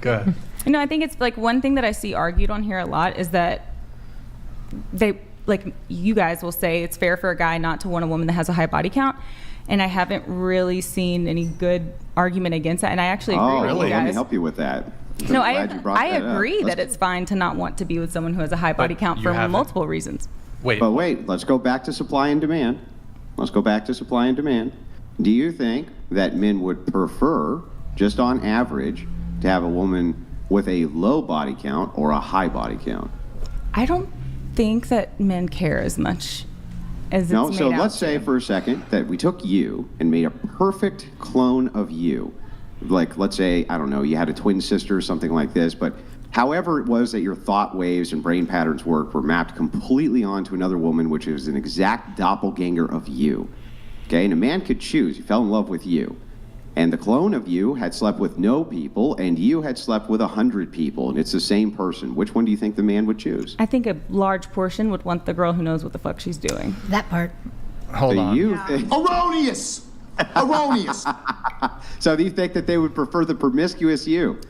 Go ahead. You know, I think it's like one thing that I see argued on here a lot is that you guys will say it's fair for a guy not to want a woman that has a high body count. And I haven't really seen any good argument against that. And I actually agree with you guys. Let me help you with that. No, I agree that it's fine to not want to be with someone who has a high body count for multiple reasons. But wait, let's go back to supply and demand. Do you think that men would prefer, just on average, to have a woman with a low body count or a high body count? I don't think that men care as much as it's made so out let's to. say for a second that we took you and made a perfect clone of you. Like, let's say, I don't know, you had a twin sister or something like this, but however it was that your thought waves and brain patterns work were mapped completely onto another woman, which is an exact doppelganger of you. Okay, and a man could choose. He fell in love with you. And the clone of you had slept with no people, and you had slept with 100 people, and it's the same person. Which one do you think the man would choose? I think a large portion would want the girl who knows what the fuck she's doing. That part. Hold on. Erroneous! Erroneous! So do you think that they would prefer the promiscuous you?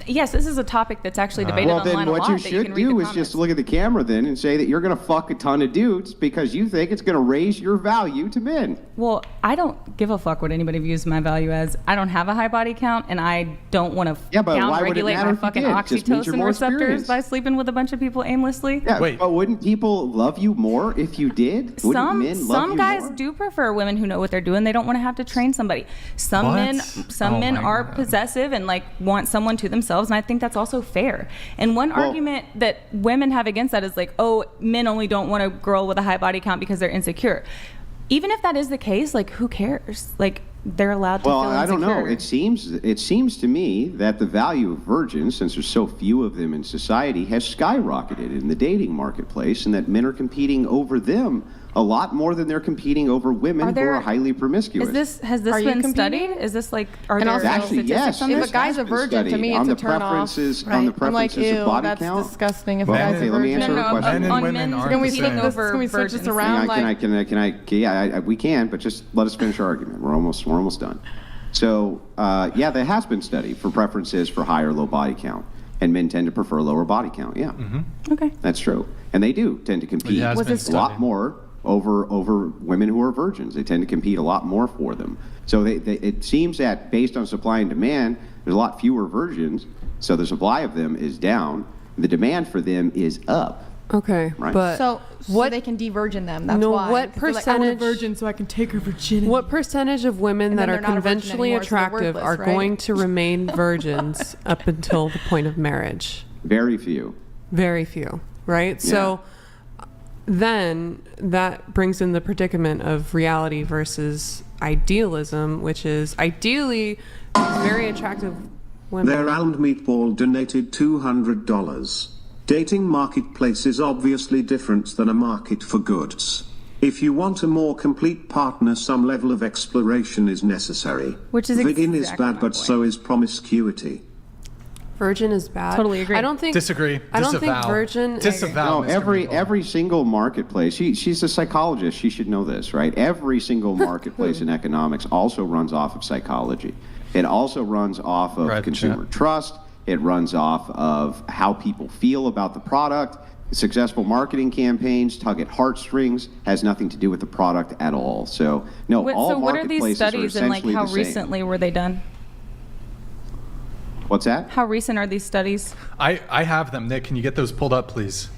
Yes, this is a topic that's actually debated online a lot. Well, then what you should do is just look at the camera then and say that you're going to fuck a ton of dudes because you think it's going to raise your value to men. Well, I don't give a fuck what anybody views my value as. I don't have a high body count, and I don't want to down-regulate my fucking oxytocin receptors by sleeping with a bunch of people aimlessly. Yeah, but wouldn't people love you more if you did? Some guys do prefer women who know what they're doing. They don't want to have to train somebody. Some men are possessive and like want someone to themselves. And I think that's also fair. And one argument that women have against that is like, oh, men only don't want a girl with a high body count because they're insecure. Even if that is the case, like, who cares? Like, they're allowed to feel insecure. Well, I don't know. It seems to me that the value of virgins, since there's so few of them in society, has skyrocketed in the dating marketplace, and that men are competing over them a lot more than they're competing over women who are highly promiscuous. Has this been studied? Is this like, are there actually, yes, if a guy's a virgin, to me it's a turn off. On the preferences of body that's count? Disgusting. If a guy's a virgin. Let me answer her question. Men and women aren't Can we switch this around? We can, but just let us finish our argument. We're almost done. So, there has been study for preferences for high or low body count, and men tend to prefer lower body count. Yeah. Mm-hmm. Okay. That's true, and they do tend to compete a lot more over women who are virgins. They tend to compete a lot more for them. So it seems that based on supply and demand, there's a lot fewer virgins, so the supply of them is down. The demand for them is up. Okay, right? But so they can de-virgin them. That's why. What percentage? I want a virgin so I can take her virginity. What percentage of women that are conventionally attractive are going to remain virgins up until the point of marriage? Very few. Very few, right? Yeah. So then that brings in the predicament of reality versus idealism, which is ideally very attractive women. Their round meatball donated $200. Dating marketplace is obviously different than a market for goods. If you want a more complete partner, some level of exploration is necessary. Which is Virgin is bad, but so is promiscuity. Virgin is bad. Totally agree. I don't think. Disagree. I don't think virgin. Disavow. No, every single marketplace. She's a psychologist. She should know this, right? Every single marketplace in economics also runs off of psychology. It also runs off of consumer trust. It runs off of how people feel about the product. Successful marketing campaigns tug at heartstrings, has nothing to do with the product at all. So no, all what are these studies and like how recently were they done? What's that? How recent are these studies? I have them. Nick, can you get those pulled up, please?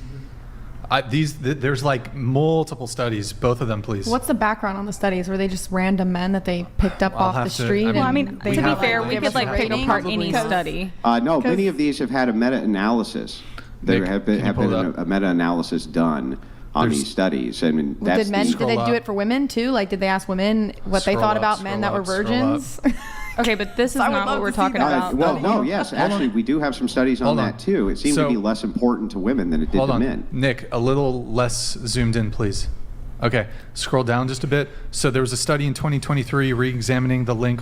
There's like multiple studies, both of them, please. What's the background on the studies? Were they just random men that they picked up off the street? Well, I mean, to be fair, we could like pick apart any study. No, many of these have had a meta-analysis. There have been a meta-analysis done on these studies. I mean, did they do it for women too? Like, did they ask women what they thought about men that were virgins? Okay, but this is not what we're talking about. Well, no, yes, actually, we do have some studies on that too. It seemed to be less important to women than it did to men. Nick, a little less zoomed in, please. Okay, scroll down just a bit. So there was a study in 2023 re-examining the link.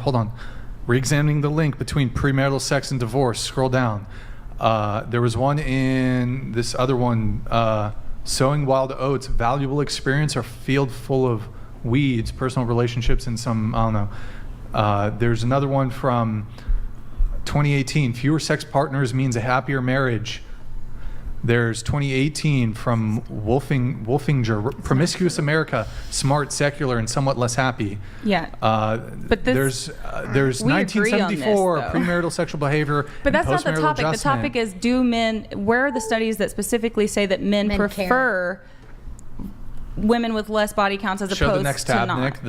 Re-examining the link between premarital sex and divorce. Scroll down. There was one in this other one, sowing wild oats, valuable experience or field full of weeds, personal relationships and some, I don't know. There's another one from 2018, fewer sex partners means a happier marriage. There's 2018 from Wolfinger, Promiscuous America, Smart, Secular, and Somewhat Less Happy. Yeah. But there's 1974, premarital sexual behavior. But that's and not the postmarital topic. adjustment. The topic is, where are the studies that specifically say that men prefer women with less body counts as Show opposed the next to tab, not? Nick.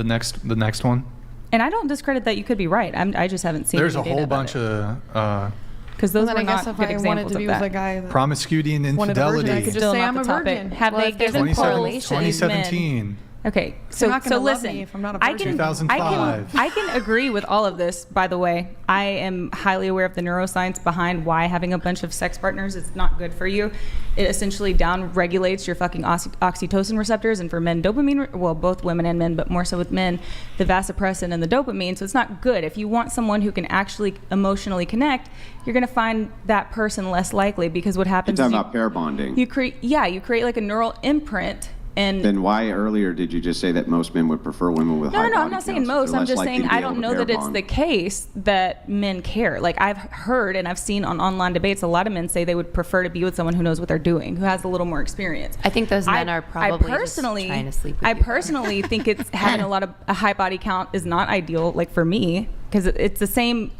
The next one. And I don't discredit that you could be right. I just haven't seen There's a any data whole about bunch it. of Because those Well, were then I guess not if good I wanted examples to of be with a that. guy that promiscuity and wanted a virgin, infidelity. I could just Still say not I'm the a topic. virgin. Have they given 27 correlations? 2017. Okay, You're not gonna love listen. me if I'm not a I virgin. can 2005. I can agree with all of this. By the way, I am highly aware of the neuroscience behind why having a bunch of sex partners is not good for you. It essentially down regulates your fucking oxytocin receptors, and for men, dopamine. Well, both women and men, but more so with men, the vasopressin and the dopamine. So it's not good. If you want someone who can actually emotionally connect, you're going to find that person less likely, because what happens You're is talking about pair bonding. you create like a neural imprint. And Then why earlier did you just say that most men would prefer women with high no, body I'm not saying counts, that most. they're I'm less just likely saying to be I able don't to know pair that it's bond? the case that men care. Like, I've heard and I've seen on online debates, a lot of men say they would prefer to be with someone who knows what they're doing, who has a little more experience. I think those men are probably just trying to sleep with I you. personally think it's having a high body count is not ideal, like for me, because it's the same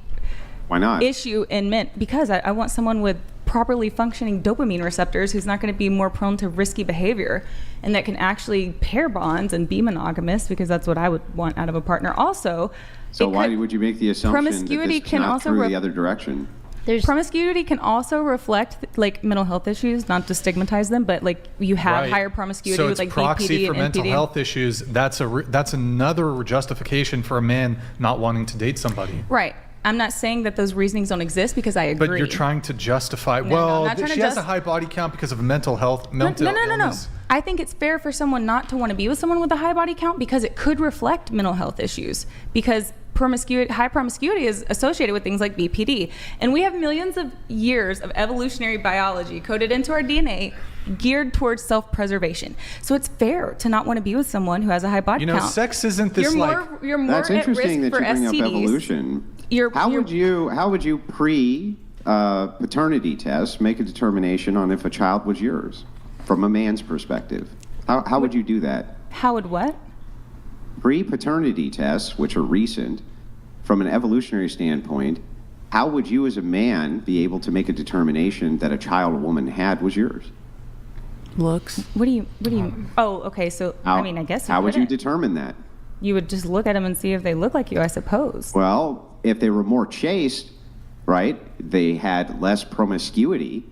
Why not? issue in men, because I want someone with properly functioning dopamine receptors who's not going to be more prone to risky behavior, and that can actually pair bonds and be monogamous, because that's what I would want out of a partner. Also, So why would you make the assumption that promiscuity this is can not also true the other direction? promiscuity can also reflect like mental health issues, not to stigmatize them, but like you have Right. higher promiscuity So with it's like proxy BPD for and mental NPD. health issues. That's another justification for a man not wanting to date somebody. Right. I'm not saying that those reasonings don't exist, because I agree. But you're trying to justify. No, well, I'm not trying she to has a high body count because of mental health. No. Illness. I think it's fair for someone not to want to be with someone with a high body count, because it could reflect mental health issues. Because high promiscuity is associated with things like BPD, and we have millions of years of evolutionary biology coded into our DNA, geared towards self-preservation. So it's fair to not want to be with someone who has a high body count. Sex isn't this you're more That's at interesting risk that for you bring STDs. up evolution. How would you pre paternity test make a determination on if a child was yours from a man's perspective? How would you do that? How would what? Pre-paternity tests, which are recent, from an evolutionary standpoint, how would you as a man be able to make a determination that a child a woman had was yours? Looks. What do you? Oh, okay. So I mean, I guess. How would you couldn't. determine that? You would just look at them and see if they look like you, I suppose. Well, if they were more chaste, right, they had less promiscuity,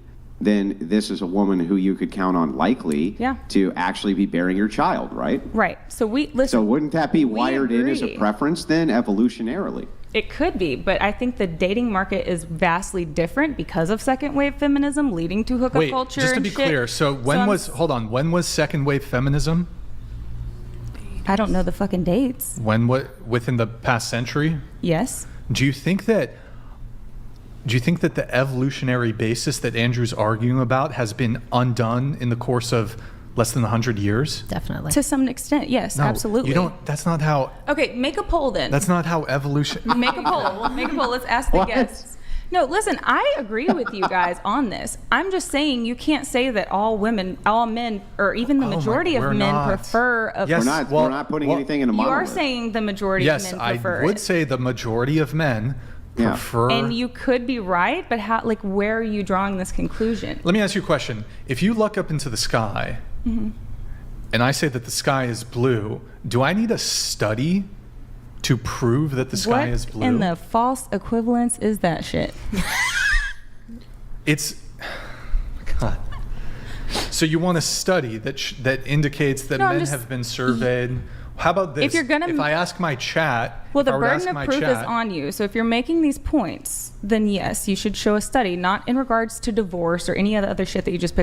then this is a woman who you could count on likely to actually be bearing your child, right? Right. So listen. So wouldn't that be we wired in as a agree. preference then, evolutionarily? It could be, but I think the dating market is vastly different because of second wave feminism leading to hookup Wait, culture. just to and be shit. clear, so when was second wave feminism? I don't know the fucking dates. Within the past century? Yes. Do you think that the evolutionary basis that Andrew's arguing about has been undone in the course of less than 100 years? Definitely. To some extent, yes, No, absolutely. You don't. That's not how. Okay, make a poll then. That's not how evolution. Make a poll. Make a poll. Let's ask the What? guests. No, listen, I agree with you guys on this. I'm just saying you can't say that all men, or even the majority of we're men not. prefer. Yes, We're not putting anything in a You monolith. are saying the majority Yes, of men I prefer would it. say the majority of men prefer. And you could be right, but how? Like, where are you drawing this conclusion? Let me ask you a question. If you look up into the sky, Mm-hmm. and I say that the sky is blue, do I need a study to prove that the sky is blue? What in the false equivalence is that shit? It's God. So you want a study that indicates that No, I'm men just- have been surveyed. How about this? If you're gonna- if I ask my chat, Well, if the I were to burden ask of my proof is chat- on you. So if you're making these points, then yes, you should show a study, not in regards to divorce or any other shit that you just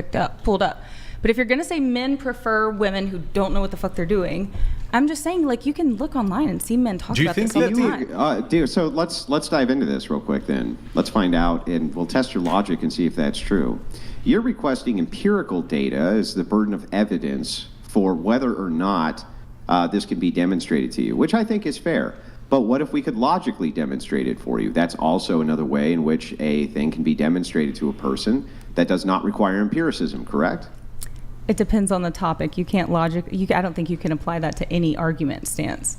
pulled up. But if you're going to say men prefer women who don't know what the fuck they're doing, I'm just saying, like, you can look online and see men talk Do you about think this all that the time. Dude, so let's dive into this real quick then. Let's find out, and we'll test your logic and see if that's true. You're requesting empirical data as the burden of evidence for whether or not this can be demonstrated to you, which I think is fair. But what if we could logically demonstrate it for you? That's also another way in which a thing can be demonstrated to a person that does not require empiricism, correct? It depends on the topic. You can't I don't think you can apply that to any argument stance.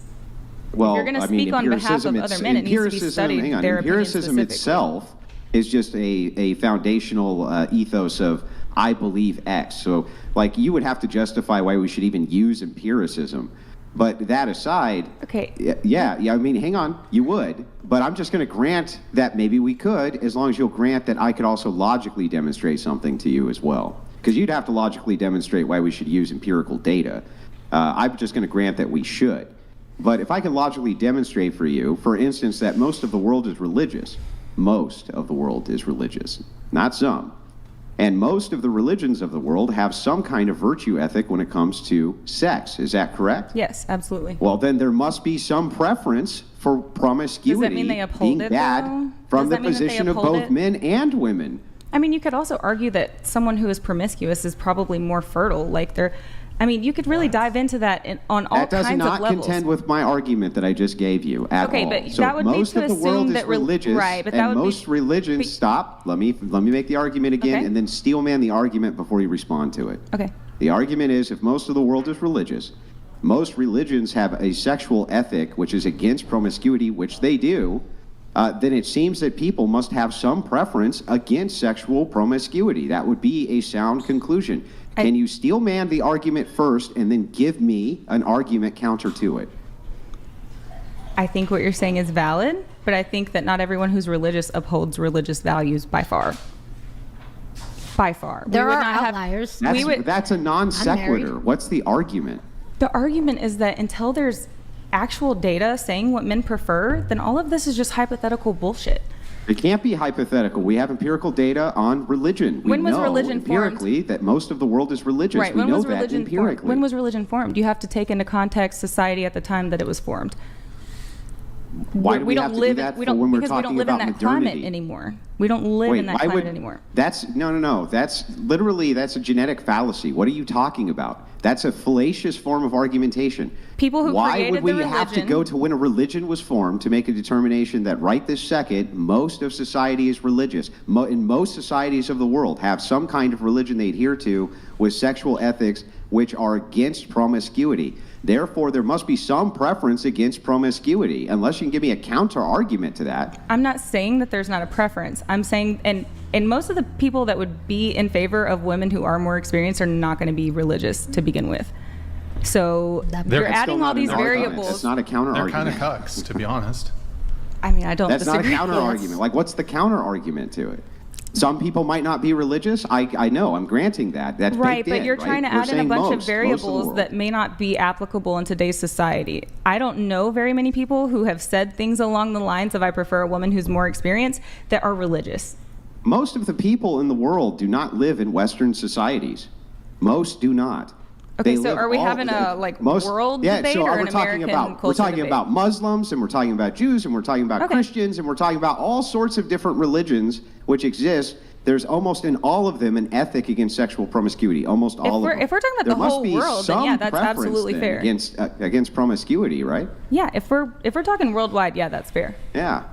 Well, if you're going to speak on behalf of other men, it needs to be studied. Hang on, their empiricism itself is just a foundational ethos of I believe X. So, like, you would have to justify why we should even use empiricism. But that aside, okay. Yeah, I mean, hang on, you would. But I'm just going to grant that maybe we could, as long as you'll grant that I could also logically demonstrate something to you as well. Because you'd have to logically demonstrate why we should use empirical data. I'm just going to grant that we should. But if I can logically demonstrate for you, for instance, that most of the world is religious. Most of the world is religious, not some. And most of the religions of the world have some kind of virtue ethic when it comes to sex. Is that correct? Yes, absolutely. Well, then there must be some preference for promiscuity Does that mean they uphold being it, bad though? from the Does that mean that they position of uphold both it? men and women. I mean, you could also argue that someone who is promiscuous is probably more fertile. Like you could really dive into that on all kinds of levels. That does not contend with my argument that I just gave you at all. Okay, but so that would be most to of the assume world is that religious, right, but that and would most be, religions. Stop. Let me make the argument again, Okay. and then steelman the argument before you respond to it. Okay. The argument is, if most of the world is religious, most religions have a sexual ethic which is against promiscuity, which they do. Then it seems that people must have some preference against sexual promiscuity. That would be a sound conclusion. Can you steelman the argument first and then give me an argument counter to it? I think what you're saying is valid, but I think that not everyone who's religious upholds religious values by far. By far. There are outliers. That's a non sequitur. What's the argument? The argument is that until there's actual data saying what men prefer, then all of this is just hypothetical bullshit. It can't be hypothetical. We have empirical data on religion. When was religion empirically formed? That most of the world is religious. Right. We know that empirically. When was religion formed? You have to take into context society at the time that it was formed. Why do we have to do that when we're talking about modernity? Climate anymore. We don't live in that climate anymore. No. That's a genetic fallacy. What are you talking about? That's a fallacious form of argumentation. People who Why created would we the have to religion- go to when a religion was formed to make a determination that right this second, most of society is religious? In most societies of the world have some kind of religion they adhere to with sexual ethics which are against promiscuity. Therefore, there must be some preference against promiscuity, unless you can give me a counter argument to that. I'm not saying that there's not a preference. I'm saying, and most of the people that would be in favor of women who are more experienced are not going to be religious to begin with. So you're adding all these variables. That's not a counter They're argument. kind of cucks, to be honest. I mean, I don't That's disagree. not a counter argument. Like, what's the counter argument to it? Some people might not be religious. I know. I'm granting that. That's right, baked but in, you're right? trying to We're add in a saying bunch of most variables world. that may not be applicable in today's society. I don't know very many people who have said things along the lines of I prefer a woman who's more experienced that are religious. Most of the people in the world do not live in Western societies. Most do not. Okay, They so live are we all- having a world yeah, debate so or we're an talking American about, culture We're talking debate? about Muslims, and we're talking about Jews, and we're talking about Okay. Christians, and we're talking about all sorts of different religions which exist. There's almost in all of them an ethic against sexual promiscuity. Almost all of them. If we're talking about There the must whole be world, then some yeah, that's preference absolutely then fair. Against promiscuity, right? Yeah, if we're talking worldwide, yeah, that's fair. Yeah.